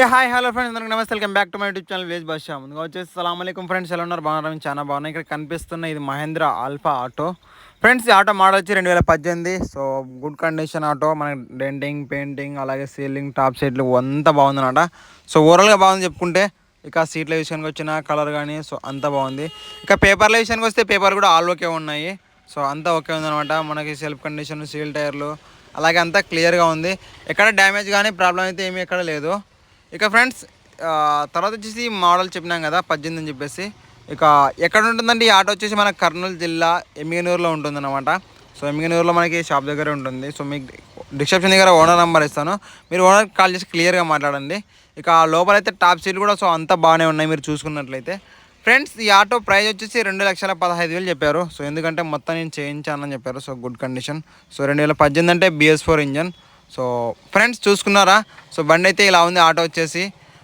Hi hello friends, అందరికీ నమస్తే. Welcome back to my YouTube channel village భాష. ముందుగా వచ్చేసి సలాం అలైకుం ఫ్రెండ్స్, ఎలా ఉన్నారు? బాగున్నారు? చాలా బాగున్నాయి. ఇక్కడ కనిపిస్తున్న ఇది మహేంద్ర ఆల్ఫా ఆటో ఫ్రెండ్స్. ఈ ఆటో మోడల్ వచ్చి 2018. So good condition auto. మనకి డెంటింగ్, పెయింటింగ్, అలాగే సీలింగ్, టాప్ సీట్లు అంతా బాగుందన్నమాట. సో ఓవరాల్గా బాగుంది చెప్పుకుంటే. ఇక సీట్ల విషయానికి వచ్చిన కలర్ కానీ సో అంతా బాగుంది. ఇక పేపర్ల విషయానికి వస్తే పేపర్ కూడా ఆల్ ఓకే ఉన్నాయి. సో అంతా ఓకే ఉందన్నమాట. మనకి సెల్ఫ్ కండిషన్, సీల్ టైర్లు అలాగే అంతా క్లియర్గా ఉంది. ఎక్కడ డ్యామేజ్ కానీ ప్రాబ్లం అయితే ఏమీ ఎక్కడ లేదు. ఇక ఫ్రెండ్స్, తర్వాత వచ్చేసి మోడల్ చెప్పినాం కదా 18 అని చెప్పేసి. ఇక ఎక్కడ ఉంటుందంటే ఈ ఆటో వచ్చేసి మన కర్నూలు జిల్లా ఎమ్మిగనూరులో ఉంటుందన్నమాట. సో ఎమ్మిగనూరులో మనకి షాప్ దగ్గర ఉంటుంది. సో మీకు డిస్క్రిప్షన్ దగ్గర ఓనర్ నెంబర్ ఇస్తాను, మీరు ఓనర్కి కాల్ చేసి క్లియర్గా మాట్లాడండి. ఇక లోపలైతే టాప్ సీట్లు కూడా సో అంతా బాగానే ఉన్నాయి మీరు చూసుకున్నట్లయితే. ఫ్రెండ్స్, ఈ ఆటో ప్రైస్ వచ్చేసి 2,15,000 చెప్పారు. సో ఎందుకంటే మొత్తం నేను చేయించానని చెప్పారు. So good condition. సో 2018 అంటే BS4 ఇంజన్. సో ఫ్రెండ్స్ చూసుకున్నారా? సో బండి అయితే ఇలా ఉంది. ఆటో వచ్చేసి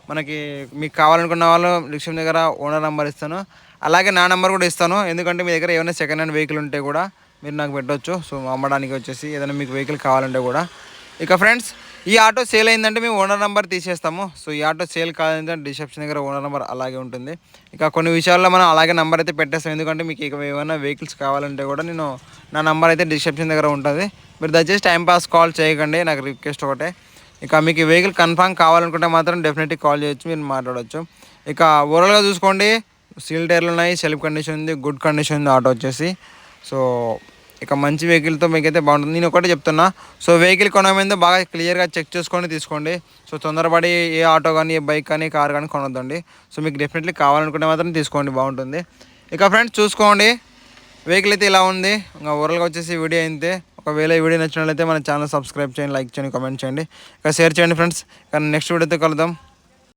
మనకి మీకు కావాలనుకున్న వాళ్ళు డిస్క్రిప్షన్ దగ్గర ఓనర్ నెంబర్ ఇస్తాను, అలాగే నా నెంబర్ కూడా ఇస్తాను. ఎందుకంటే మీ దగ్గర ఏమైనా సెకండ్ హ్యాండ్ వెహికల్ ఉంటే కూడా మీరు నాకు పెట్టవచ్చు. సో అమ్మడానికి వచ్చేసి ఏదైనా మీకు వెహికల్ కావాలంటే కూడా. ఇక ఫ్రెండ్స్, ఈ ఆటో సేల్ అయిందంటే మేము ఓనర్ నెంబర్ తీసేస్తాము. సో ఈ ఆటో సేల్ కాదంటే డిస్క్రిప్షన్ దగ్గర ఓనర్ నెంబర్ అలాగే ఉంటుంది. ఇక కొన్ని విషయాల్లో మనం అలాగే నెంబర్ అయితే పెట్టేస్తాం. ఎందుకంటే మీకు ఇక ఏమైనా వెహికల్స్ కావాలంటే కూడా నేను నా నెంబర్ అయితే డిస్క్రిప్షన్ దగ్గర ఉంటుంది. మీరు దయచేసి టైంపాస్ కాల్ చేయకండి, నాకు రిక్వెస్ట్ ఒకటే. ఇక మీకు ఈ వెహికల్ కన్ఫామ్ కావాలనుకుంటే మాత్రం డెఫినెట్లీ కాల్ చేయొచ్చు, మీరు మాట్లాడవచ్చు. ఇక ఓవరాల్గా చూసుకోండి, సీల్ టైర్లు ఉన్నాయి, సెల్ఫ్ కండిషన్ ఉంది, గుడ్ కండిషన్ ఉంది ఆటో వచ్చేసి. సో ఇక మంచి వెహికల్తో మీకైతే బాగుంటుంది. నేను ఒకటే చెప్తున్నా, సో వెహికల్ కొనమైందో బాగా క్లియర్గా చెక్ చేసుకొని తీసుకోండి. సో తొందరపడి ఏ ఆటో కానీ, ఏ బైక్ కానీ, కార్ కానీ కొనొద్దండి. సో మీకు డెఫినెట్లీ కావాలనుకుంటే మాత్రం తీసుకోండి, బాగుంటుంది. ఇక ఫ్రెండ్స్ చూసుకోండి, వెహికల్ అయితే ఇలా ఉంది. ఇంకా ఓవరాల్గా వచ్చేసి వీడియో అయితే, ఒకవేళ ఈ వీడియో నచ్చినట్లయితే మన ఛానల్ సబ్స్క్రైబ్ చేయండి, లైక్ చేయండి, కామెంట్ చేయండి, ఇక షేర్ చేయండి ఫ్రెండ్స్. కానీ నెక్స్ట్ వీడియోతో కలుద్దాం.